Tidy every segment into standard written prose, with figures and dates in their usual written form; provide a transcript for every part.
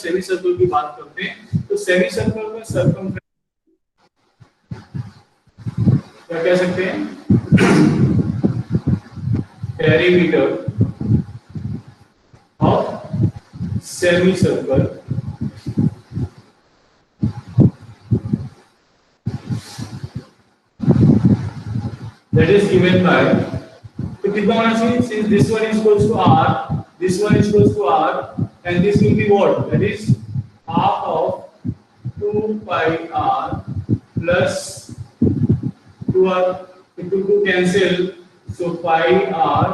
Semi circle की बात करते हैं तो सेमी सर्कल में सर्कमफ्रेंस क्या कह सकते हैं, perimeter of semi circle that is given by, तो कितना होना चाहिए, since this one is equals to r, this one is equals to r, and this will be what, that is half of 2 pi r plus 2r, into 2 cancel, so pi r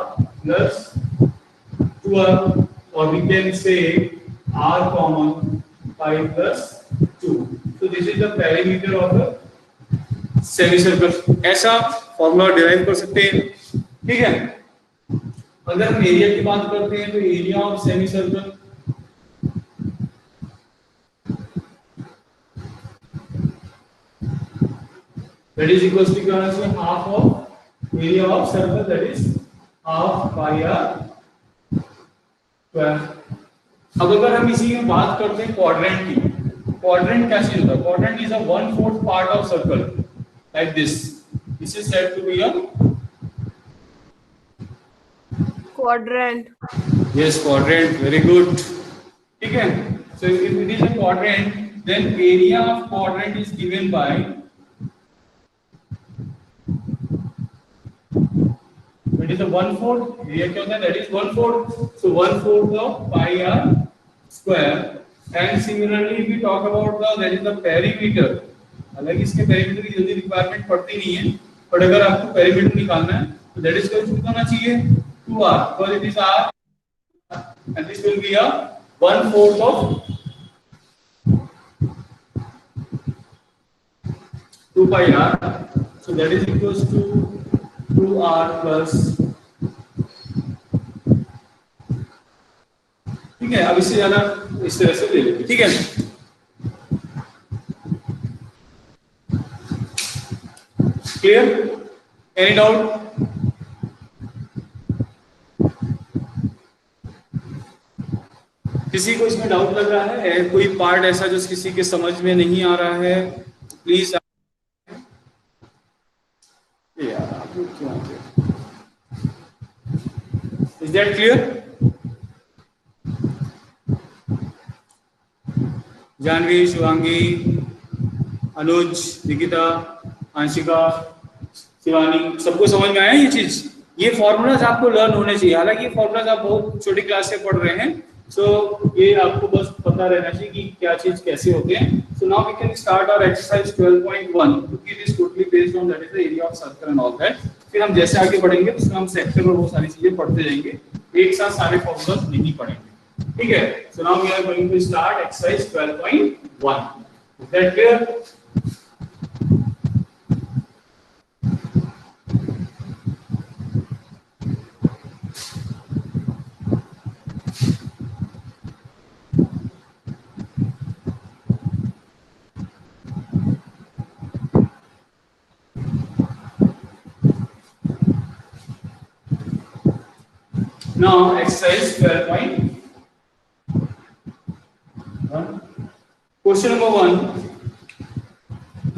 plus 2r, or we can say r common pi plus 2. So this is the perimeter of the semi circle, ऐसा formula derive कर सकते हैं। ठीक है, अगर हम area की बात करते हैं तो area of semicircle that is equal to क्या होना चाहिए, half of area of circle that is half pi r square. अब अगर हम इसी में बात करते हैं क्वाड्रेंट की, क्वाड्रेंट क्या चीज होता है, quadrant is a 1/4 part of circle like this. This is said to be a quadrant. Yes, quadrant. Very good. ठीक है, so if it is a quadrant, then area of quadrant is given by it is a 1/4, area क्या होता है, that is 1/4, so 1/4 of pi r square. And similarly if we talk about the, that is the perimeter, हालांकि इसके perimeter की जल्दी requirement पड़ती नहीं है, बट अगर आपको पेरीमीटर निकालना है तो दैट इज इक्वल टू होना चाहिए 2r, because it is r and this will be a 1/4 of 2 pi r, so that is equals to 2r plus, ठीक है। अब इससे ज्यादा इस तरह से ले लेंगे, ठीक है। Clear, any doubt? किसी को इसमें डाउट लग रहा है, कोई पार्ट ऐसा जो किसी के समझ में नहीं आ रहा है, प्लीज यार आप लोग क्यों आते हैं? Is that clear? Janvi, Shivangi, Anuj, Nikita, Anshika, Shivani, सबको समझ में आया ये चीज? ये फॉर्मूलाज आपको लर्न होने चाहिए, हालांकि ये फॉर्मूलाज आप बहुत छोटी क्लास से पढ़ रहे हैं, सो ये आपको बस पता रहना चाहिए कि क्या चीज कैसे होते हैं। So now we can start our exercise 12.1, क्योंकि it is totally based on that is the area of circle and all that. फिर हम जैसे आगे बढ़ेंगे तो हम सेक्टर और वो सारी चीजें पढ़ते जाएंगे, एक साथ सारे फॉर्मूलाज नहीं पढ़ेंगे, ठीक है। So now we are going to start exercise 12.1, is that clear? Now exercise 12.1. Question number 1.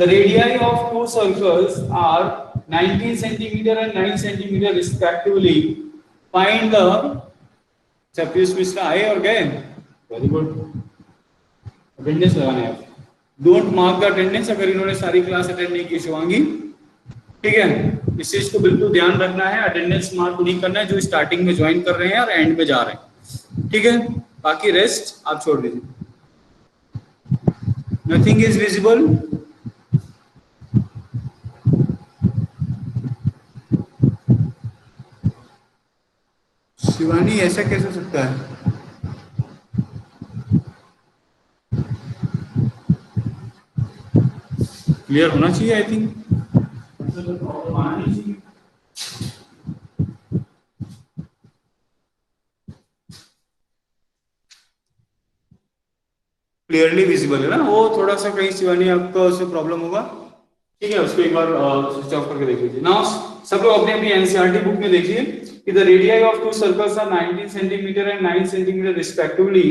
The radii of two circles are 19 centimeter and 9 centimeter respectively. Find the Chapius Mr. I or गए? Very good. Attendance लगाना है। Don't mark the attendance अगर इन्होंने सारी class attend नहीं की शिवांगी, ठीक है। इस चीज को बिल्कुल ध्यान रखना है, अटेंडेंस मार्क नहीं करना है जो स्टार्टिंग में ज्वाइन कर रहे हैं और एंड में जा रहे हैं, ठीक है। बाकी रेस्ट आप छोड़ दीजिए। नथिंग इज विजिबल, शिवानी ऐसा कैसे हो सकता है? क्लियर होना चाहिए, आई थिंक क्लियरली विजिबल है ना, वो थोड़ा सा कहीं शिवानी आपको उससे प्रॉब्लम होगा, ठीक है। उसको एक बार स्विच ऑफ करके देख लीजिए। नाउ सब लोग अपने अपनी एनसीईआरटी बुक में देखिए कि the radii of two circles are 19 centimetre and 9 centimetre respectively,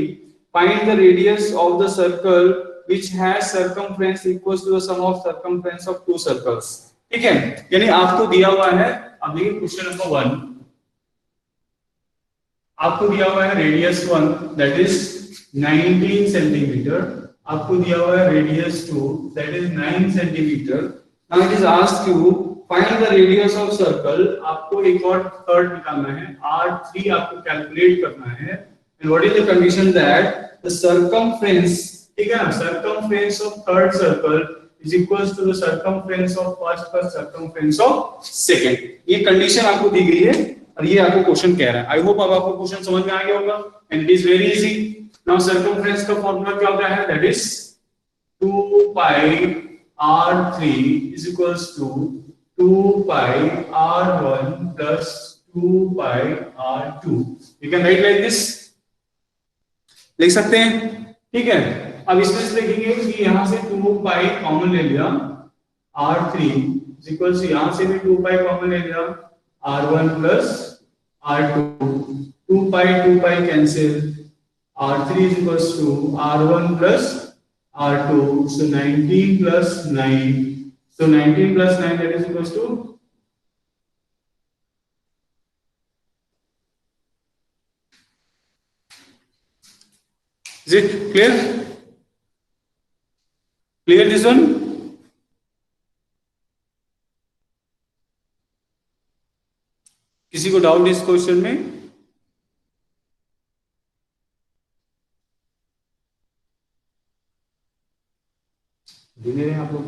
find the radius of the circle which has circumference equals to the sum of circumference of two circles. ठीक है, यानी आपको दिया हुआ है, अब देखिए क्वेश्चन नंबर 1, आपको दिया हुआ है रेडियस 1 दैट इज 19 सेंटीमीटर, आपको दिया हुआ है radius 2 that is 9 centimetre. Now it is asked you find the radius of circle, आपको एक और थर्ड निकालना है, r3 आपको कैलकुलेट करना है. And what is the condition that the circumference, ठीक है ना, circumference of third circle is equals to the circumference of first plus circumference of second. ये कंडीशन आपको दी गई है और ये आपको क्वेश्चन कह रहा है. आई होप अब आपको क्वेश्चन समझ में आ गया होगा. And it is very easy. Now circumference का फॉर्मूला क्या होता है, that is 2 pi r3 is equals to 2 pi r1 plus 2 pi r2. You can write like this, लिख सकते हैं. ठीक है, अब इसमें से देखेंगे कि यहां से 2 पाई कॉमन ले लिया, r3 is equals to यहां से भी 2 पाई कॉमन ले लिया, r1 plus r2, 2 pi cancel, r3 is equals to r1 plus r2, so 19 plus 9, so 19 plus 9 that is equals to is it clear? Clear this one? किसी को doubt इस question में? धीरे रहे आप लोग.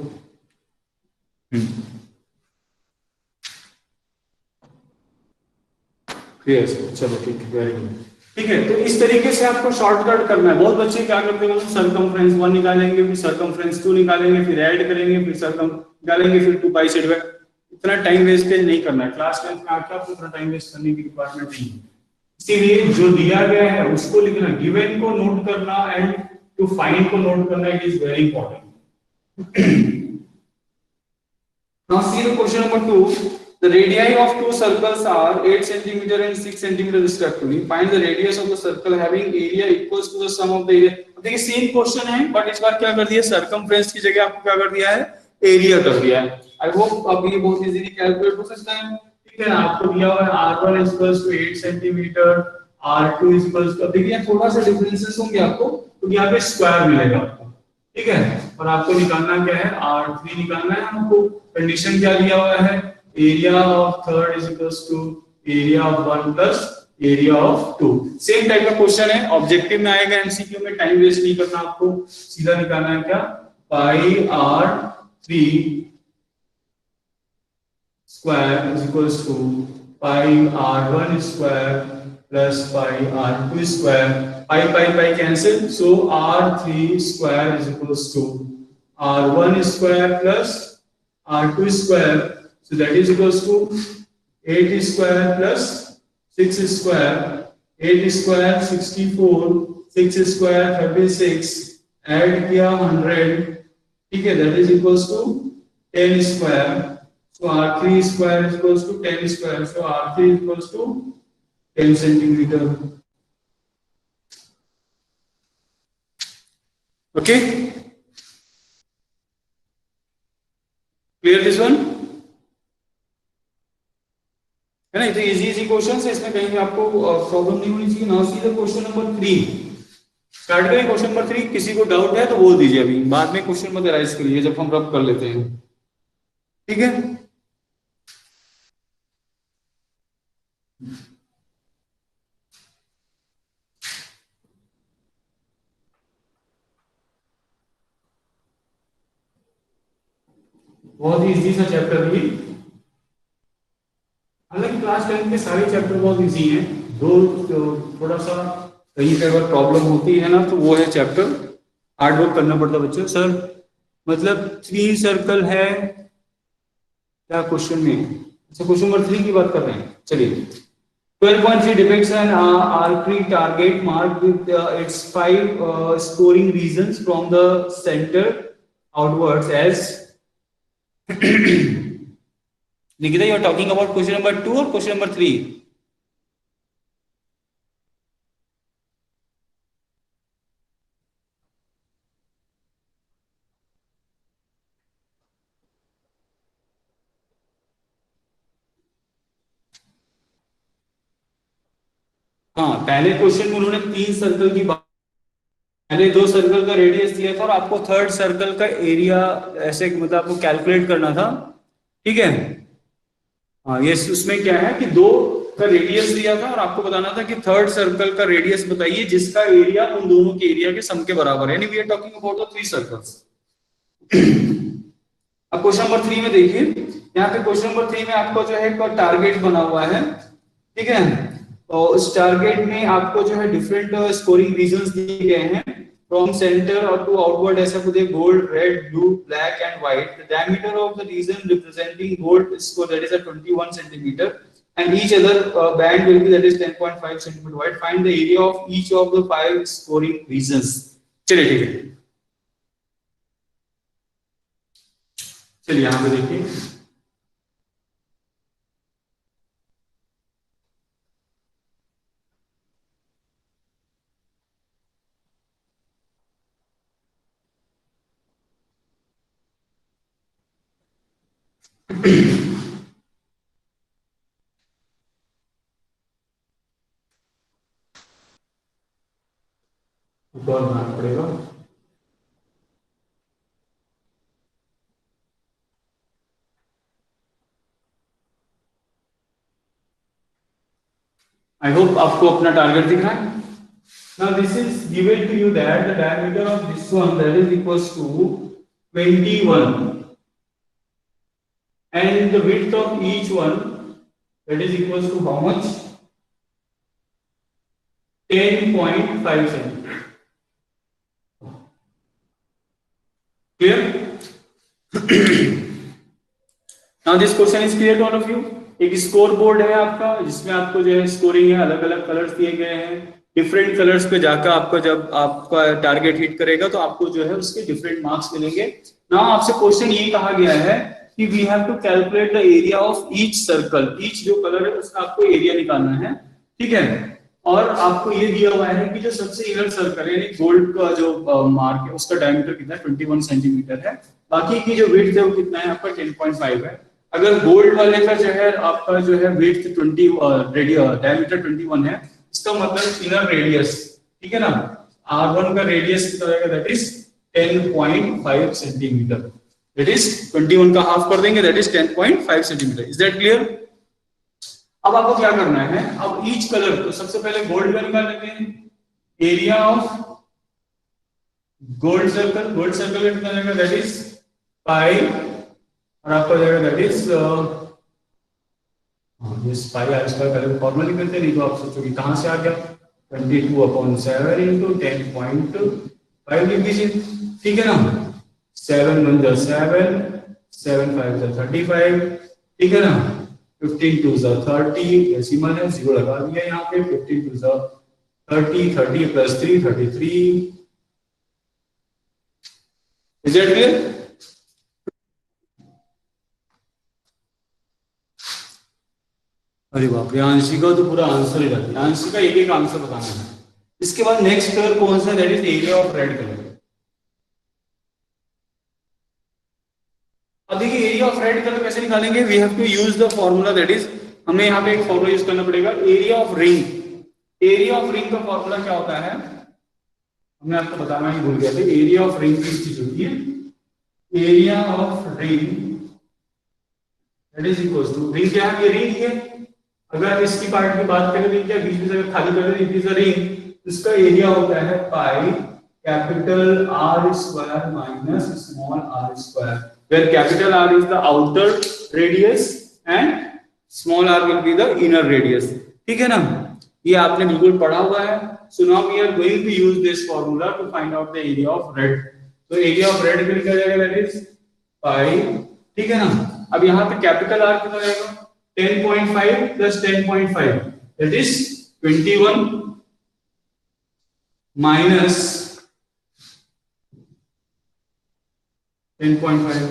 क्लियर, चलो ठीक है, वेरी गुड. ठीक है, तो इस तरीके से आपको शॉर्टकट करना है. बहुत बच्चे क्या करते हैं, सर्कमफ्रेंस 1 निकालेंगे, फिर सर्कमफ्रेंस 2 निकालेंगे, फिर ऐड करेंगे, फिर सर्कम निकालेंगे, फिर 2 पाई सेट बैक. इतना टाइम वेस्टेज नहीं करना है. क्लास 10 में आके आपको इतना टाइम वेस्ट करने की रिक्वायरमेंट नहीं है. इसीलिए जो दिया गया है उसको लिखना, गिवन को नोट करना एंड टू फाइंड को नोट करना, it is very important. Now see the question number 2. The radii of two circles are 8 cm and 6 cm respectively. Find the radius of the circle having area equals to the sum of the area. देखिए same question है but इस बार क्या कर दिया, circumference की जगह आपको क्या कर दिया है, एरिया कर दिया है. आई होप अब ये बहुत इजीली कैलकुलेट हो सकता है. ठीक है ना, आपको दिया हुआ है r1 8 सेंटीमीटर, r2 अब देखिए थोड़ा सा डिफरेंसेस होंगे आपको, तो यहाँ पे स्क्वायर मिलेगा आपको. ठीक है, और आपको निकालना क्या है, r3 निकालना है आपको. कंडीशन क्या दिया हुआ है, area of third is equals to area of 1 plus area of 2. Same type का क्वेश्चन है, ऑब्जेक्टिव में आएगा, एमसीक्यू में टाइम वेस्ट नहीं करना आपको, सीधा निकालना है क्या, pi r3 square is equals to pi r1 square plus pi r2 square. Pi pi pi cancel, so r3 square is equals to r1 square plus r2 square. So that is equals to 8 square plus 6 square. 8 square 64, 6 square 36, add किया 100. ठीक है, that is equals to 10 square. So r3 square is equals to 10 square. So r3 is equals to 10 centimeter. Okay, clear this one? है ना, ये easy question है, इसमें कहीं भी आपको प्रॉब्लम नहीं होनी चाहिए. Now see the question number 3. Start करें क्वेश्चन नंबर 3. किसी को डाउट है तो बोल दीजिए, अभी बाद में क्वेश्चन मत राइज करिए जब हम रब कर लेते हैं. ठीक है, बहुत ही इजी सा चैप्टर भी. हालांकि क्लास 10 के सारे चैप्टर बहुत इजी हैं. थोड़ा सा कहीं पे अगर प्रॉब्लम होती है ना, तो वो है चैप्टर हार्ड वर्क करना पड़ता है बच्चों. सर मतलब 3 सर्कल है क्या क्वेश्चन में? अच्छा, क्वेश्चन नंबर 3 की बात कर रहे हैं. चलिए, 12.3 depicts an arbitrary target marked with its 5 scoring regions from the center outwards as Nikita, you are talking about question number 2 or question number 3? हाँ, पहले क्वेश्चन में उन्होंने 3 सर्कल की बात, पहले 2 सर्कल का रेडियस दिया था और आपको थर्ड सर्कल का एरिया ऐसे मतलब आपको कैलकुलेट करना था, ठीक है। हाँ, ये उसमें क्या है कि 2 का रेडियस दिया था और आपको बताना था कि थर्ड सर्कल का रेडियस बताइए जिसका एरिया उन दोनों के एरिया के सम के बराबर है, यानी we are talking about the 3 circles. अब क्वेश्चन नंबर 3 में देखिए, यहाँ पे क्वेश्चन नंबर 3 में आपको जो है एक टारगेट बना हुआ है, ठीक है। तो उस टारगेट में आपको जो है डिफरेंट स्कोरिंग रीजंस दिए गए हैं, फ्रॉम सेंटर और टू आउटवर्ड, ऐसा कुछ है, gold, red, blue, black and white. The diameter of the region representing gold score that is 21 सेंटीमीटर and each other band will be that is 10.5 centimeter wide. Find the area of each of the 5 scoring regions. चलिए ठीक है, चलिए यहां पे देखिए, ऊपर बनाना पड़ेगा। आई होप आपको अपना टारगेट दिख रहा है। Now this is given to you that the diameter of this one that is equals to 21 and the width of each one that is equals to how much? 10.5 centimeter. Clear? Now this question is clear to all of you. एक score board है आपका जिसमें आपको जो है scoring है, अलग अलग कलर्स दिए गए हैं, डिफरेंट कलर्स पे जाकर आपका जब आपका टारगेट हिट करेगा तो आपको जो है उसके डिफरेंट मार्क्स मिलेंगे। नाउ आपसे क्वेश्चन ये कहा गया है कि we have to calculate the area of each circle, each जो कलर है उसका आपको एरिया निकालना है, ठीक है। और आपको ये दिया हुआ है कि जो सबसे इनर सर्कल है गोल्ड का जो मार्क है उसका डायमीटर कितना है, 21 सेंटीमीटर है, बाकी की जो विड्थ है वो कितना है आपका 10.5 है। अगर गोल्ड वाले का जो है आपका जो है विड्थ 20 डायमीटर 21 है, इसका मतलब इनर रेडियस, ठीक है ना, R1 का रेडियस कितना रहेगा, that is 10.5 centimetre, that is 21 का हाफ कर देंगे, that is 10.5 centimetre. Is that clear? अब आपको क्या करना है, अब ईच कलर, तो सबसे पहले गोल्ड का निकाल लेते हैं, area of gold circle, gold circle कितना रहेगा, दैट इज 5 और आपका जाएगा that is this pi r square, पहले फॉर्मूला करते नहीं तो आप सोचोगे कहां से आ गया, 22/7 into 10.5 लीजिए, ठीक है ना, 7 1 जा 7, 7 5 जा 35, ठीक है ना, 15 2 जा 30, डेसिमल है, जीरो लगा दिया यहाँ पे, 15 2 जा 30, 30 + 3 33। Is it clear? अरे बाप रे, आंशिका तो पूरा आंसर ही रहती है, आंशिका एक एक आंसर बताना है। इसके बाद नेक्स्ट कलर कौन सा, that is area of red colour. अब देखिए एरिया ऑफ रेड कलर कैसे निकालेंगे, we have to use the formula, that is हमें यहाँ पे एक फॉर्मूला यूज करना पड़ेगा, area of ring. Area of ring का फॉर्मूला क्या होता है, हमने आपको बताना ही भूल गया था, एरिया ऑफ रिंग की चीज होती है, area of ring that is equal to, ring क्या है, ये रिंग है, अगर इसकी पार्ट की बात करें तो क्या बीच में से खाली कर दें, इट इज अ रिंग, इसका एरिया होता है pi capital r square minus small r square, where capital r is the outer radius and small r will be the inner radius, ठीक है ना, ये आपने बिल्कुल पढ़ा हुआ है। So now we are going to use this formula to find out the area of red. तो एरिया ऑफ रेड में क्या जाएगा, दैट इज पाई, ठीक है ना। अब यहाँ पे कैपिटल आर कितना रहेगा, 10.5 plus 10.5 that is 21 minus 10.5,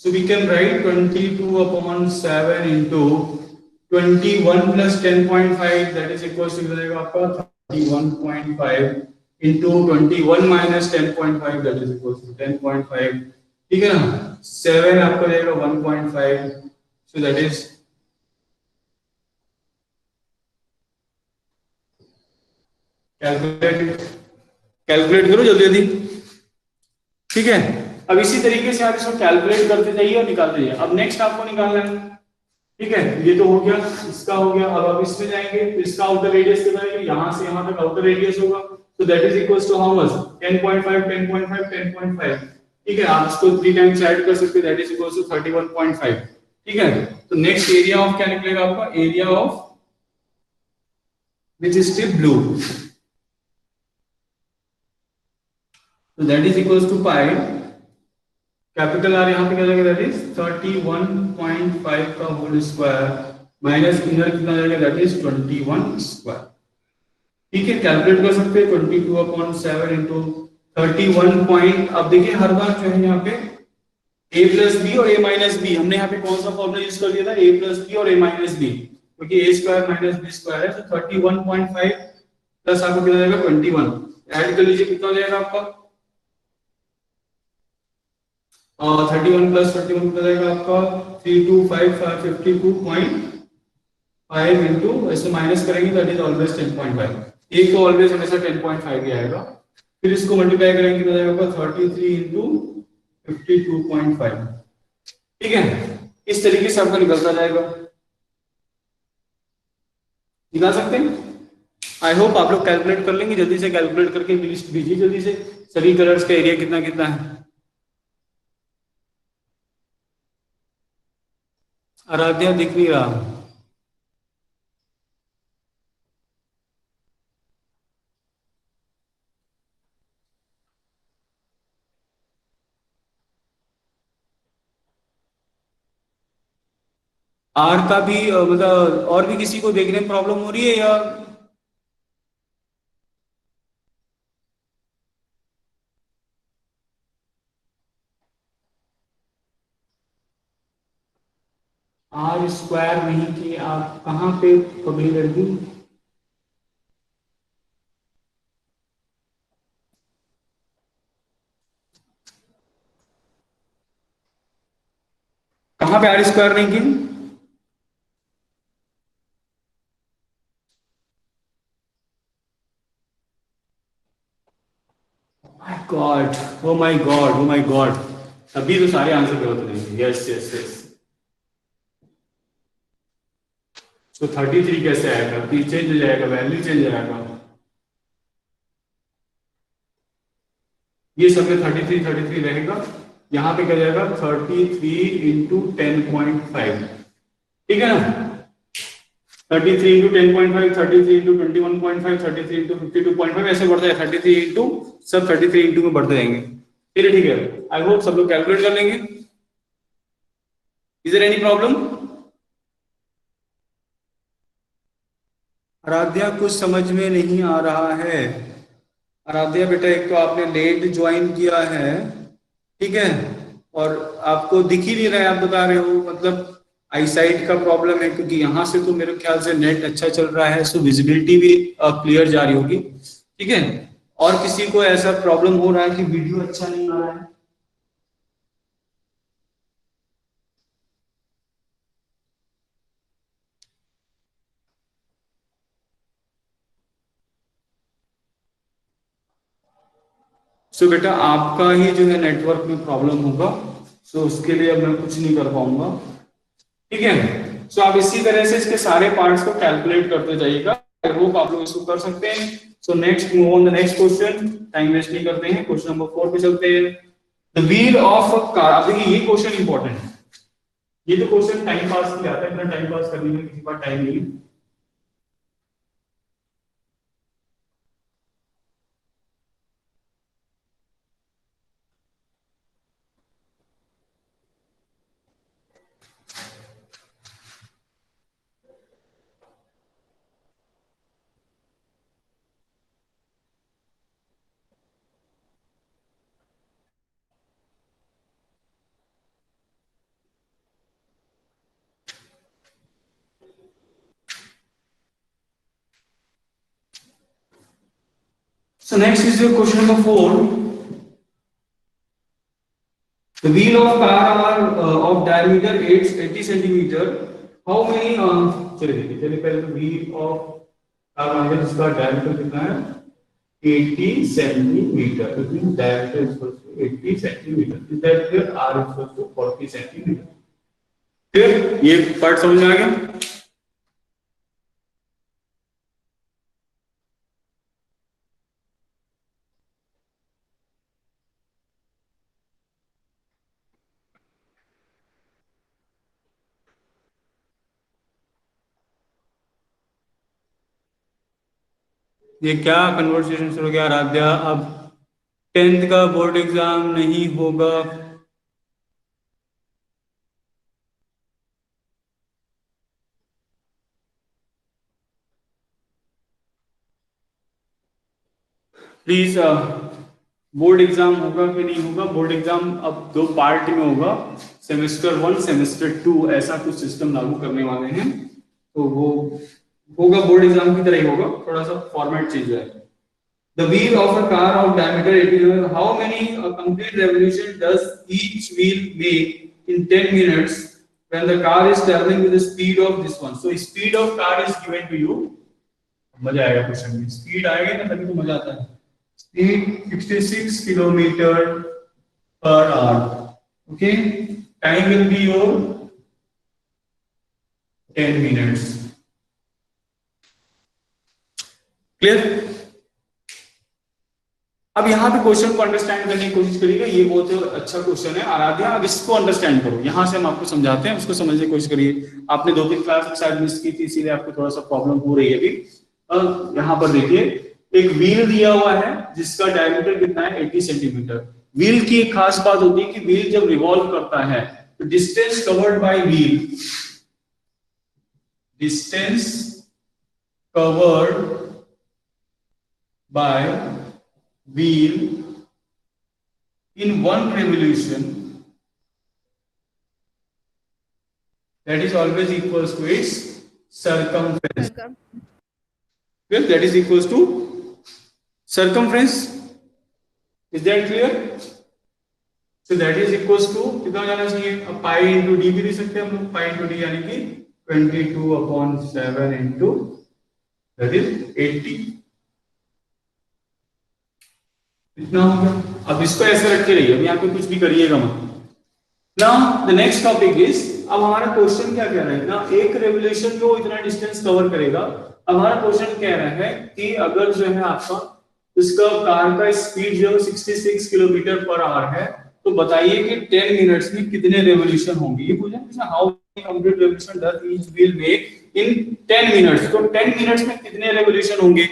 so we can write 22/7 into 21 plus 10.5 that is equals to आपका 31.5 into 21 minus 10.5 that is equals to 10.5, ठीक है ना, 7 आपका जाएगा 1.5, so that is calculate calculate करो जल्दी जल्दी, ठीक है। अब इसी तरीके से आप इसको कैलकुलेट करते जाइए और निकालते जाइए। अब नेक्स्ट आपको निकालना है, ठीक है। ये तो हो गया, इसका हो गया। अब आप इसमें जाएंगे तो इसका आउटर रेडियस कितना है, यहां से यहां तक आउटर रेडियस होगा, तो that is equals to how much, 10.5 10.5 10.5, ठीक है। आप इसको 3 टाइम्स ऐड कर सकते हैं, दैट इज इक्वल्स टू 31.5, ठीक है। तो नेक्स्ट एरिया ऑफ क्या निकलेगा आपका, area of which strip blue, तो that is equals to pi, capital R यहाँ पे क्या जाएगा, दैट इज 31.5 का होल स्क्वायर माइनस इनर कितना जाएगा, दैट इज 21 स्क्वायर, ठीक है। कैलकुलेट कर सकते हैं 22/7 इंटू 31 पॉइंट। अब देखिए हर बार जो है यहाँ पे a प्लस बी और a माइनस बी, हमने यहाँ पे कौन सा फॉर्मूला यूज कर लिया था, a प्लस बी और a माइनस बी, क्योंकि a square minus b square है, तो 31.5 प्लस आपको कितना जाएगा 21, ऐड कर लीजिए कितना हो जाएगा आपका, 31 प्लस 31 कितना जाएगा आपका 32552.5 इंटू, ऐसे माइनस करेंगे दैट इज ऑलवेज 10.5, एक तो ऑलवेज हमेशा 10.5 ही आएगा, फिर इसको मल्टीप्लाई करेंगे कितना जाएगा 33 इंटू 52.5, ठीक है। इस तरीके से आपका निकलता जाएगा, निकाल सकते हैं। आई होप आप लोग कैलकुलेट कर लेंगे, जल्दी से कैलकुलेट करके लिस्ट दीजिए जल्दी से, सभी कलर्स का एरिया कितना कितना है। आराध्या दिख नहीं रहा, आर का भी मतलब और भी किसी को देखने में प्रॉब्लम हो रही है या आर स्क्वायर नहीं कि आप कहाँ पे पगली लड़की, कहाँ पे आर स्क्वायर नहीं की, God oh my God oh my God, अभी तो सारे आंसर गलत रहेंगे, यस यस यस। तो 33 कैसे आएगा, चेंज हो जाएगा, वैल्यू चेंज हो जाएगा, ये सब में 33 रहेगा, यहाँ पे क्या जाएगा 33 इंटू 10.5, ठीक है ना, 33 इंटू 10.5, 33 इंटू 21.5, 33 इंटू 52.5, ऐसे बढ़ता है 33 इंटू सब 33 इंटू में बढ़ते जाएंगे, चलिए ठीक है। आई होप सब लोग कैलकुलेट कर लेंगे। Is there any problem? Aaradhya कुछ समझ में नहीं आ रहा है। आराध्या बेटा एक तो आपने लेट ज्वाइन किया है, ठीक है, और आपको दिख ही नहीं रहा है, आप बता रहे हो, मतलब आईसाइट का प्रॉब्लम है, क्योंकि यहाँ से तो मेरे ख्याल से नेट अच्छा चल रहा है, सो विजिबिलिटी भी क्लियर जा रही होगी, ठीक है। और किसी को ऐसा प्रॉब्लम हो रहा है कि वीडियो अच्छा नहीं आ रहा है? सो बेटा आपका ही जो है नेटवर्क में प्रॉब्लम होगा, सो उसके लिए अब मैं कुछ नहीं कर पाऊंगा, ठीक है। सो आप इसी तरह से इसके सारे पार्ट्स को कैलकुलेट करते जाइएगा, आई होप आप लोग इसको कर सकते हैं। So next move on the next question, time waste नहीं करते हैं, क्वेश्चन नंबर 4 पे चलते हैं। The wheel of a car, अब देखिए ये क्वेश्चन इंपॉर्टेंट है, ये तो क्वेश्चन टाइम पास के लिए आता है, इतना टाइम पास करने में किसी पास टाइम नहीं है। So next is your question number 4. The wheel of car are of diameter 80 centimeter. How many? चलिए पहले तो wheel of कार मान लिया जिसका diameter कितना है 80 centimeter. It means diameter is equal to 80 centimeter. Is that clear? R is equal to 40 centimeter. Clear? ये part समझ में आ गया? ये क्या कन्वर्सेशन शुरू किया आराध्या? अब 10th का बोर्ड एग्जाम नहीं होगा। प्लीज बोर्ड एग्जाम होगा कि नहीं होगा? बोर्ड एग्जाम अब 2 पार्ट में होगा, सेमेस्टर 1 सेमेस्टर 2 ऐसा कुछ सिस्टम लागू करने वाले हैं, तो वो होगा बोर्ड एग्जाम की तरह ही होगा, थोड़ा सा फॉर्मेट चेंज है। The wheel of a car of diameter 80 mm, how many complete revolution does each wheel make in 10 minutes when the car is traveling with the speed of this one? So speed of car is given to you. मजा आएगा question में, speed आएगा ना तभी तो मजा आता है। Speed 66 kilometre per our, okay, time will be your 10 minutes. Clear? अब यहाँ पे क्वेश्चन को अंडरस्टैंड करने की कोशिश करिएगा, ये बहुत अच्छा क्वेश्चन है आराध्या, अब इसको अंडरस्टैंड करो। यहाँ से हम आपको समझाते हैं, उसको समझने की कोशिश करिए। आपने 2-3 क्लास शायद मिस की थी, इसीलिए आपको थोड़ा सा प्रॉब्लम हो रही है अभी। यहाँ पर देखिए, एक व्हील दिया हुआ है जिसका डायमीटर कितना है 80 सेंटीमीटर। व्हील की एक खास बात होती है कि व्हील जब रिवॉल्व करता है तो distance covered by wheel, distance covered bye wheel in one revolution, that is always equals to its circumference. Well, that is equals to circumference. Is that clear? So that is equals to कितना जाना चाहिए? अब pi into D भी दे सकते हैं हम लोग, pi into D यानी कि 22/7 इंटू that is 80, इतना हो गया। अब इसको ऐसे रख के रहिए, अब यहाँ पे कुछ भी करिएगा मत। Now the next topic is, अब हमारा क्वेश्चन क्या कह रहा है ना, एक रेवोल्यूशन जो इतना डिस्टेंस कवर करेगा। हमारा क्वेश्चन कह रहा है कि अगर जो है आपका इसका कार का स्पीड जो 66 किलोमीटर पर आवर है, तो बताइए कि 10 मिनट्स में कितने रेवोल्यूशन होंगे। ये पूछा how many complete revolution does each wheel make in 10 minutes, तो 10 मिनट्स में कितने रेवोल्यूशन होंगे।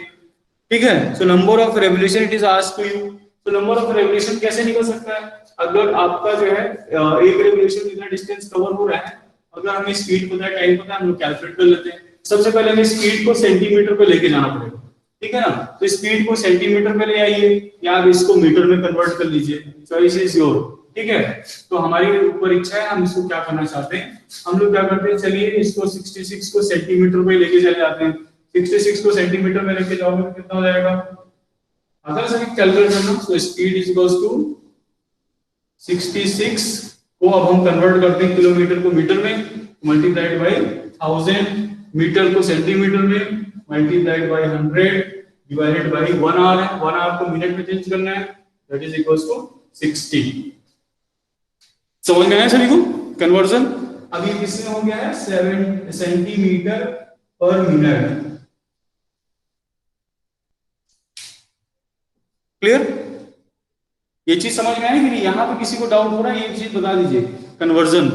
ठीक है, so number of revolution it is asked to you. तो नंबर ऑफ रेवोल्यूशन कैसे निकल सकता है? अगर आपका जो है एक रेवोल्यूशन कितना डिस्टेंस कवर हो रहा है, अगर हमें स्पीड पता है, टाइम पता है, हम लोग कैलकुलेट कर लेते हैं। सबसे पहले हमें स्पीड को सेंटीमीटर पे लेके जाना पड़ेगा, ठीक है ना। तो स्पीड को सेंटीमीटर पे ले आइए या आप इसको मीटर में कन्वर्ट कर लीजिए, चॉइस इज योर, ठीक है। तो हमारी ऊपर इच्छा है, हम इसको क्या करना चाहते हैं। हम लोग क्या करते हैं, चलिए इसको 66 को सेंटीमीटर पे लेके चले जाते हैं। 66 को सेंटीमीटर में लेके जाओगे तो कितना हो जाएगा, अगर सभी कैलकुलेट करना। तो स्पीड इज इक्वल्स टू 66 को अब हम कन्वर्ट करते हैं किलोमीटर को मीटर में, मल्टीप्लाइड बाय 1000, मीटर को सेंटीमीटर में multiplied by 100 divided by 1 hour है। 1 आवर को मिनट में चेंज करना है, दैट इज इक्वल्स टू 60। समझ में आया सभी को कन्वर्जन? अभी किसमें हो गया है, 7 सेंटीमीटर पर मिनट। क्लियर? ये चीज समझ में आई कि नहीं? यहां पे किसी को डाउट हो रहा है, ये चीज बता दीजिए। Conversion,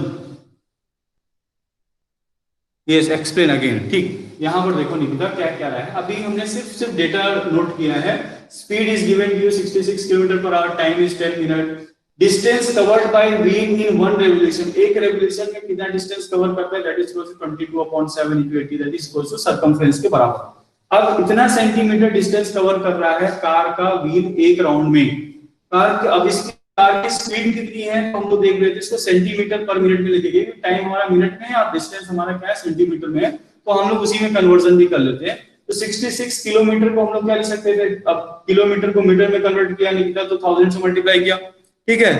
yes, explain again. ठीक, यहां पर देखो निकिता क्या क्या रहा है। अभी हमने सिर्फ डेटा नोट किया है। Speed is given you 66 kilometre per hour, time is 10 minute, distance covered by wheel in one revolution, एक रेवोल्यूशन में कितना डिस्टेंस कवर करता है, that is equal to 22/7 * 80, that is equal to circumference के बराबर। अब इतना सेंटीमीटर डिस्टेंस कवर कर रहा है कार का व्हील एक राउंड में। कार अब इसकी कार की स्पीड कितनी है तो हम लोग देख रहे थे, इसको सेंटीमीटर पर मिनट में लिखेंगे। टाइम हमारा मिनट में है और डिस्टेंस हमारा क्या है, सेंटीमीटर में है, तो हम लोग उसी में कन्वर्जन भी कर लेते हैं। तो 66 किलोमीटर को हम लोग क्या लिख सकते थे, अब किलोमीटर को मीटर में कन्वर्ट किया निकला तो 1000 से मल्टीप्लाई किया, ठीक है।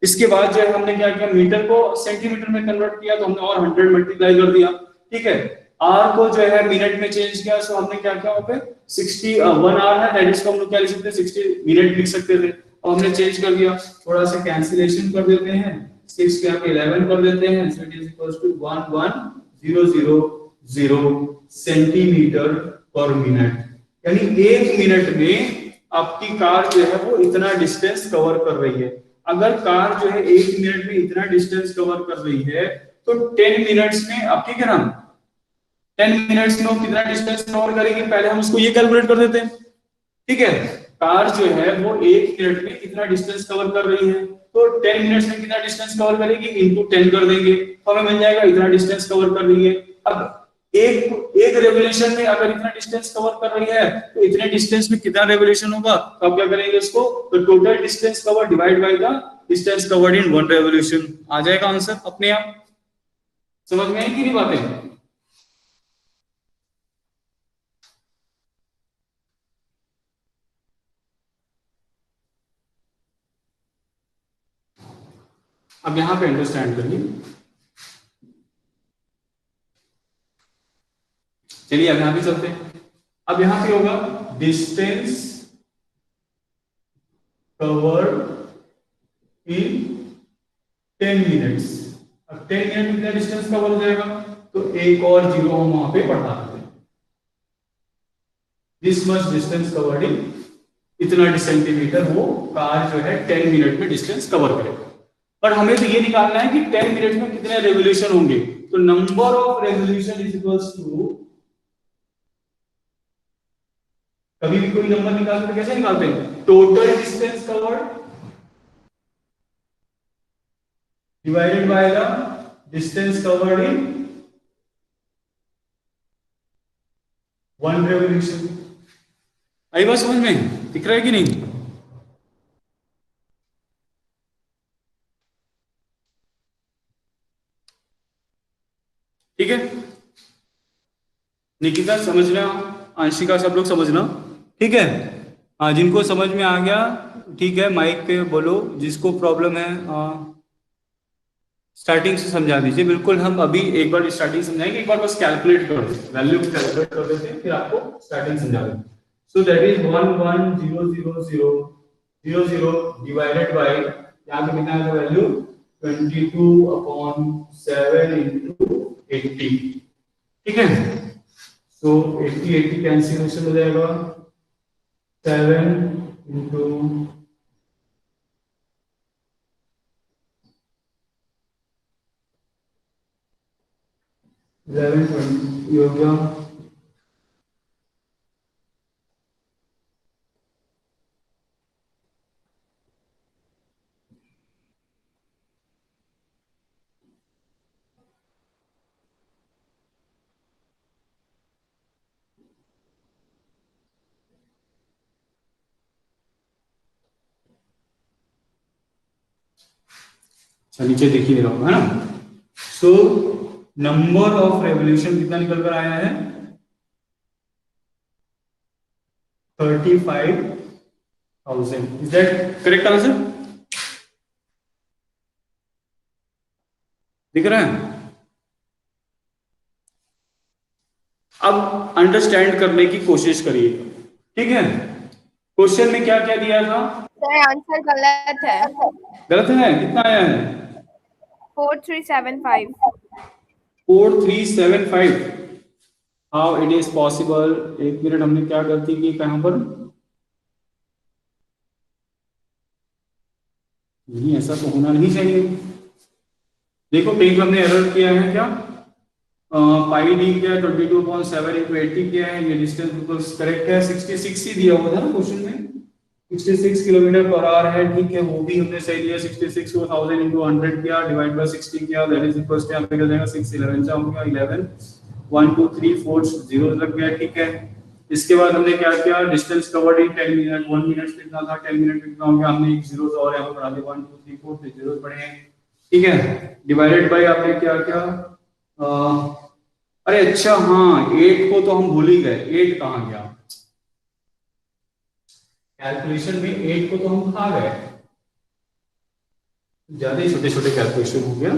इसके बाद जो है हमने क्या किया, मीटर को सेंटीमीटर में कन्वर्ट किया तो हमने और 100 मल्टीप्लाई कर दिया, ठीक है। आर को जो है मिनट में चेंज किया, सो हमने क्या किया वहां पे 1 आवर है, दैट इज को हम लोग क्या लिख सकते हैं 60 मिनट लिख सकते थे, और हमने चेंज कर दिया, थोड़ा सा कैंसिलेशन कर देते हैं, 6 के यहाँ पे 11 कर देते हैं, so it is equals to 11,000 centimetre per minute, यानी 1 मिनट में आपकी कार जो है वो इतना डिस्टेंस कवर कर रही है। अगर कार जो है 1 मिनट में इतना डिस्टेंस कवर कर रही है तो 10 मिनट्स में आप ठीक है ना, 10 मिनट्स में वो कितना डिस्टेंस कवर करेगी, पहले हम उसको ये कैलकुलेट कर देते हैं, ठीक है। कार जो है वो 1 मिनट में कितना डिस्टेंस कवर कर रही है, तो 10 मिनट्स में कितना डिस्टेंस कवर करेगी इनटू 10 कर देंगे, तो हमें मिल जाएगा इतना डिस्टेंस कवर कर रही है। अब एक एक रेवोल्यूशन में अगर इतना डिस्टेंस कवर कर रही है तो इतने डिस्टेंस में कितना रेवोल्यूशन होगा, तो आप क्या करेंगे इसको, तो total distance cover divide by the distance covered in 1 revolution, आ जाएगा आंसर अपने आप। समझ में आई कि नहीं बातें? अब यहां पे अंडरस्टैंड करिए, चलिए अब यहां पे चलते हैं। अब यहां पे होगा डिस्टेंस कवर्ड इन 10 मिनट्स। अब 10 मिनट में कितना डिस्टेंस कवर हो जाएगा, तो एक और जीरो हम वहां पे बढ़ा देते हैं, दिस मच डिस्टेंस कवर्ड इन इतना सेंटीमीटर वो कार जो है 10 मिनट में डिस्टेंस कवर करेगा। पर हमें तो ये निकालना है कि 10 मिनट में कितने रेवोल्यूशन होंगे, तो number of revolution is equals to, कभी भी कोई नंबर निकालते तो कैसे निकालते हैं, total distance covered divided by the distance covered in 1 revolution. आई बात समझ में, दिख रहा है कि नहीं? ठीक है, निकिता समझना, आंशिका सब लोग समझना, ठीक है। हाँ, जिनको समझ में आ गया ठीक है माइक पे बोलो, जिसको प्रॉब्लम है स्टार्टिंग से समझा दीजिए। बिल्कुल, हम अभी एक बार स्टार्टिंग समझाएंगे, एक बार बस कैलकुलेट कर देते, वैल्यू कैलकुलेट कर देते हैं, फिर आपको स्टार्टिंग समझा देंगे। So that is 11,000 divided by, यहाँ पे कितना है वैल्यू 22/7 into 80, ठीक है। तो 80 कैंसिलेशन हो जाएगा, 7 into 11 20 हो गया, नीचे देख ही रहा होगा है ना। सो नंबर ऑफ रेवोल्यूशन कितना निकल कर आया है, 35,000। Is that correct answer? दिख रहा है? अब अंडरस्टैंड करने की कोशिश करिए, ठीक है। क्वेश्चन में क्या क्या दिया था? सर आंसर गलत है। गलत है? कितना आया है? 4375। 4375। How it is possible? एक मिनट, हमने क्या गलती की कहां पर? नहीं, ऐसा तो होना नहीं चाहिए। देखो कहीं हमने एरर किया है क्या, पाई डी किया 22/7 into 80 किया है, ये डिस्टेंस बिल्कुल करेक्ट है, 66 ही दिया हुआ था ना क्वेश्चन में, 66 किलोमीटर पर आवर है, ठीक है, वो भी हमने सही दिया। 66 को 1000 into 100 किया, डिवाइड बाय 60 किया, दैट इज इक्वल्स टू यहाँ पे क्या जाएगा 6 11 हो गया 11, 1 2 3 4 0 लग गया, ठीक है। इसके बाद हमने क्या किया, डिस्टेंस कवर्ड इन 10 मिनट, 1 मिनट कितना था, 10 मिनट कितना हो गया, हमने एक जीरो और यहाँ पर बढ़ा दिया, 1 2 3 4 फिर जीरो बढ़े हैं, ठीक है। डिवाइडेड बाय आपने क्या क्या, अरे अच्छा हाँ, 8 को तो हम भूल ही गए, 8 कहाँ गया कैलकुलेशन में, 8 को तो हम खा गए, ज्यादा ही छोटे छोटे कैलकुलेशन हो गया।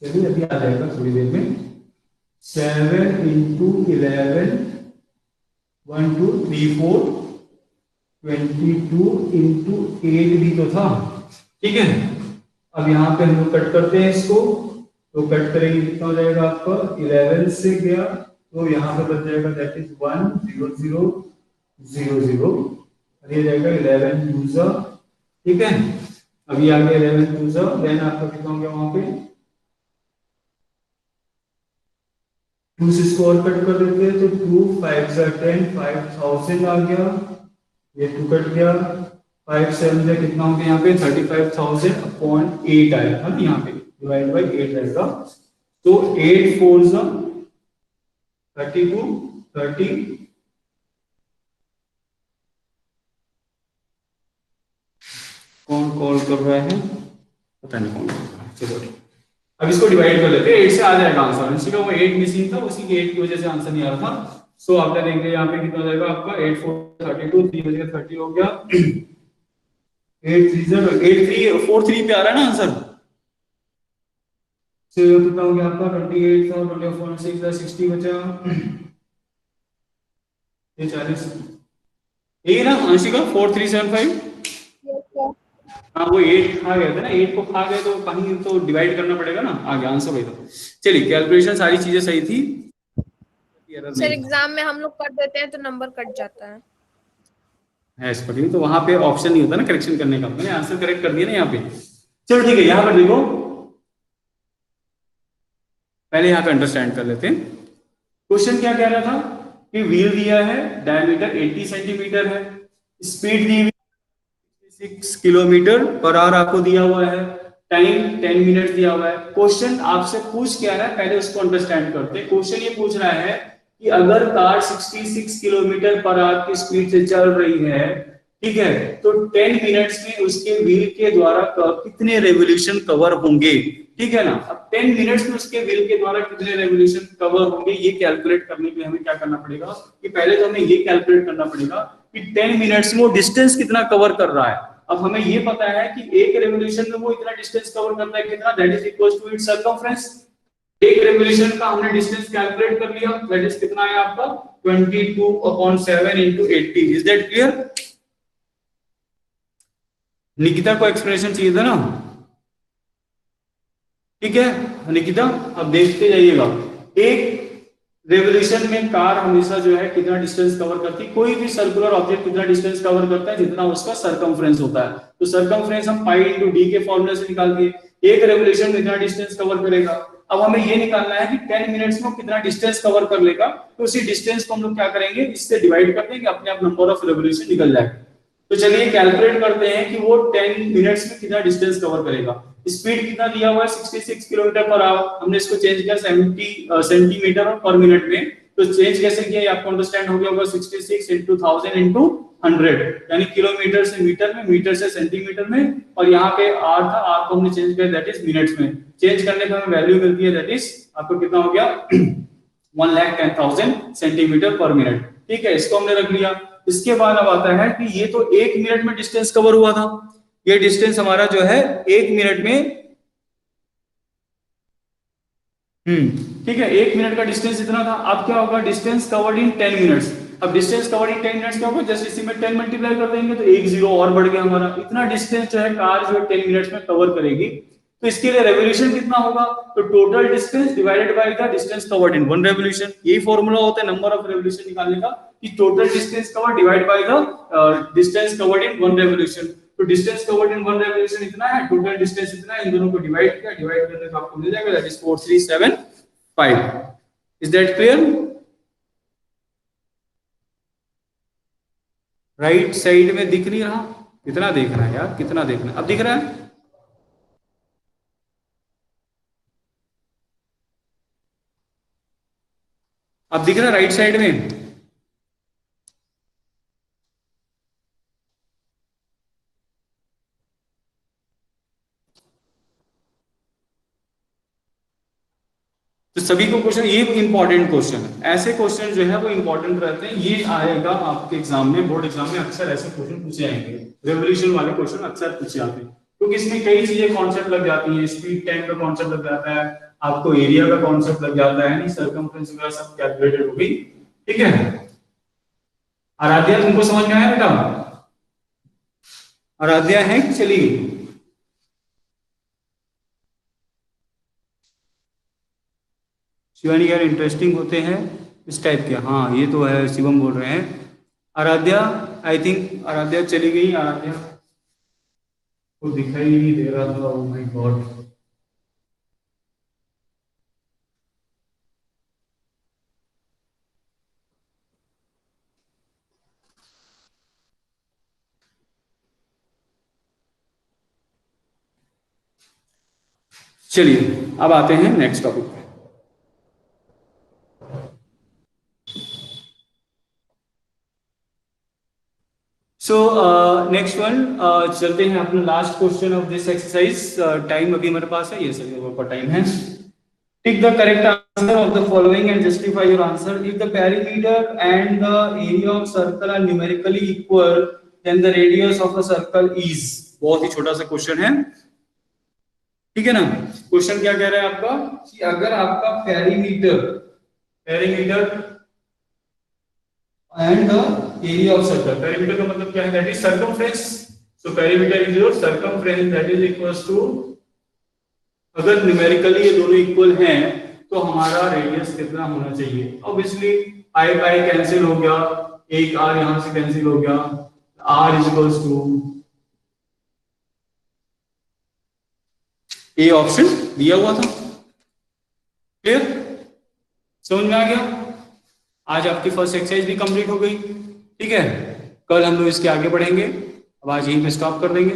चलिए अभी आ जाएगा थोड़ी देर में। 7 इंटू 11, 1 2 3 4, 22 इंटू 8 भी तो था। ठीक है, अब यहाँ पे हम लोग कट करते हैं इसको, तो कट करेंगे कितना हो जाएगा आपका, 11 से गया तो यहाँ पे बच जाएगा दैट इज 1 0 0 0 0, और ये जाएगा 11 यूजर। ठीक है, अभी आ गया 11 यूजर, देन आपका कितना हो गया वहां पे, 2 से इसको और कट कर देते हैं तो 2 5 से 10, 5000 आ गया, ये 2 कट गया, 5 7 से कितना हो गया यहाँ पे 35,000 अपॉन 8 आया था ना, यहाँ पे डिवाइड बाई 8 रहेगा, तो 8 4 जा 32, 30, कौन कॉल कर रहा है पता नहीं कौन कर रहा है, चलो ठीक। अब इसको डिवाइड कर लेते हैं, 8 से आ जाएगा आंसर, इसी का वो 8 मिसिंग था, उसी के 8 की वजह से आंसर नहीं आ रहा था। सो आपने देखेंगे यहाँ पे कितना हो जाएगा आपका 8 4 32, 3 बजे 30 हो गया, 8 3 8 3 4 3 पे आ रहा है ना आंसर, so कितना हो गया आपका 28 था, 24 6 60 बचा, ये 40, यही ना आंशिका 4375। Yes, sir. हाँ वो 8 खा गए थे ना, 8 को खा गए तो कहीं तो डिवाइड करना पड़ेगा ना, आ गया आंसर वही था। चलिए कैलकुलेशन सारी चीजें सही थी, एरर सर नहीं एग्जाम में हम लोग कर देते हैं तो नंबर कट जाता है इस पर, तो वहां पे ऑप्शन नहीं होता ना करेक्शन करने का, मैंने आंसर करेक्ट कर दिया ना यहाँ पे। चलो ठीक है, यहाँ पर देखो पहले यहाँ पे अंडरस्टैंड कर लेते हैं, क्वेश्चन क्या कह रहा था कि व्हील दिया है, डायमीटर 80 सेंटीमीटर है, स्पीड दी हुई 6 किलोमीटर पर आवर आपको दिया हुआ है, टाइम 10 मिनट दिया हुआ है। क्वेश्चन आपसे पूछ क्या रहा है, पहले उसको अंडरस्टैंड करते हैं। क्वेश्चन ये पूछ रहा है कि अगर कार 66 किलोमीटर पर आवर की स्पीड से चल रही है, ठीक है, तो 10 मिनट्स में उसके व्हील के द्वारा कितने रेवोल्यूशन कवर होंगे, ठीक है ना। अब 10 मिनट्स में उसके व्हील के द्वारा कितने रेवोल्यूशन कवर होंगे, ये कैलकुलेट करने के लिए हमें क्या करना पड़ेगा कि पहले तो हमें ये कैलकुलेट करना पड़ेगा कि 10 मिनट्स में वो डिस्टेंस कितना कवर कर रहा है। अब हमें ये पता है कि एक रेवोल्यूशन में वो इतना डिस्टेंस कवर करता है कितना, that is equal to its circumference. एक रेवोल्यूशन का हमने डिस्टेंस कैलकुलेट कर लिया, दैट इज कितना है आपका 22/7 into 80। Is that clear? Nikita को एक्सप्रेशन चाहिए था ना, ठीक है निकिता, अब देखते जाइएगा। एक रेवोल्यूशन में कार हमेशा जो है कितना डिस्टेंस कवर करती है, कोई भी सर्कुलर ऑब्जेक्ट कितना डिस्टेंस कवर करता है, जितना उसका सरकमफ्रेंस होता है। तो सरकमफ्रेंस हम पाई इंटू डी के फॉर्मूले से निकाल दिए, एक रेवोल्यूशन में कितना डिस्टेंस कवर करेगा। अब हमें ये निकालना है कि 10 मिनट्स में कितना डिस्टेंस कवर कर लेगा, तो उसी डिस्टेंस को हम लोग क्या करेंगे, इससे डिवाइड कर देंगे, अपने आप नंबर ऑफ रेवोल्यूशन निकल जाएगा। तो चलिए कैलकुलेट करते हैं कि वो 10 मिनट्स में कितना डिस्टेंस कवर करेगा। स्पीड कितना दिया हुआ है 66 किलोमीटर पर आवर, हमने इसको चेंज किया 70 सेंटीमीटर पर मिनट में, तो चेंज कैसे किया ये आपको अंडरस्टैंड हो गया होगा, 66 into 1000 into 100, यानी किलोमीटर से मीटर में, मीटर से सेंटीमीटर में, और यहाँ पे आर था, आर को हमने चेंज किया दैट इज मिनट्स में। चेंज करने पर हमें वैल्यू मिलती है दैट इज आपको कितना हो गया 1,10,000 सेंटीमीटर पर मिनट। ठीक है, इसको हमने रख लिया। इसके बाद अब आता है कि ये तो 1 मिनट में डिस्टेंस कवर हुआ था, ये डिस्टेंस हमारा जो है 1 मिनट में, ठीक है 1 मिनट का डिस्टेंस इतना था। अब क्या होगा, डिस्टेंस कवर्ड इन 10 मिनट्स। अब डिस्टेंस कवर्ड इन 10 मिनट्स क्या होगा, जस्ट इसी में 10 मल्टीप्लाई कर देंगे तो एक जीरो और बढ़ गया हमारा। इतना डिस्टेंस जो है कार जो है 10 मिनट्स में कवर करेगी। तो इसके लिए रेवोल्यूशन कितना होगा, तो total distance divided by the distance covered in one revolution. यही फॉर्मूला होता है नंबर ऑफ रेवोल्यूशन निकालने का, कि total distance covered divide by the distance covered in one revolution. तो distance covered in one revolution इतना है, टोटल डिस्टेंस इतना है, इन दोनों को डिवाइड किया, डिवाइड करने का आपको मिल जाएगा that is 4375। Is that clear? Right side में दिख नहीं रहा, कितना देखना है यार, कितना देखना है, अब दिख रहा है? अब दिख रहा है राइट साइड में? तो सभी को क्वेश्चन, ये इंपॉर्टेंट क्वेश्चन है, ऐसे क्वेश्चन जो है वो इंपॉर्टेंट रहते हैं। ये आएगा आपके एग्जाम में, बोर्ड एग्जाम में अक्सर ऐसे क्वेश्चन पूछे जाएंगे, रेवोल्यूशन वाले क्वेश्चन अक्सर पूछे जाते हैं। क्योंकि इसमें कई चीजें कॉन्सेप्ट लग जाती हैं, स्पीड टाइम का कॉन्सेप्ट लग जाता है, आपको एरिया का कॉन्सेप्ट लग जाता है, नहीं सर्कमफ्रेंस वगैरह सब कैलकुलेटेड होगी। ठीक है, आराध्या तुमको समझ में आया बेटा? आराध्या है कि चली गई? शिवानी यार इंटरेस्टिंग होते हैं इस टाइप के, हाँ ये तो है, शिवम बोल रहे हैं। आराध्या, आई थिंक आराध्या चली गई, आराध्या को दिखाई नहीं दे रहा था, ओ माय गॉड। चलिए अब आते हैं नेक्स्ट टॉपिक पे। सो नेक्स्ट वन, चलते हैं अपना last question of this exercise. Time अभी हमारे पास है, ये सर टाइम है। Pick the correct answer of the following and justify your answer. If the perimeter and the area of circle are numerically equal, then the radius of the circle is। बहुत ही छोटा सा question है, ठीक है ना। Question क्या कह रहा है आपका कि अगर आपका perimeter and the area of circle, perimeter का मतलब क्या है, that is circumference. So perimeter is your circumference that is equals to, अगर न्यूमेरिकली ये दोनों इक्वल हैं तो हमारा रेडियस कितना होना चाहिए। ऑब्वियसली पाई पाई कैंसिल हो गया, एक आर यहां से कैंसिल हो गया, r is equals to a, option दिया हुआ था। क्लियर, समझ में आ गया? आज आपकी फर्स्ट एक्सरसाइज भी कंप्लीट हो गई, ठीक है। कल हम लोग इसके आगे बढ़ेंगे, अब आज यहीं पे स्टॉप कर देंगे।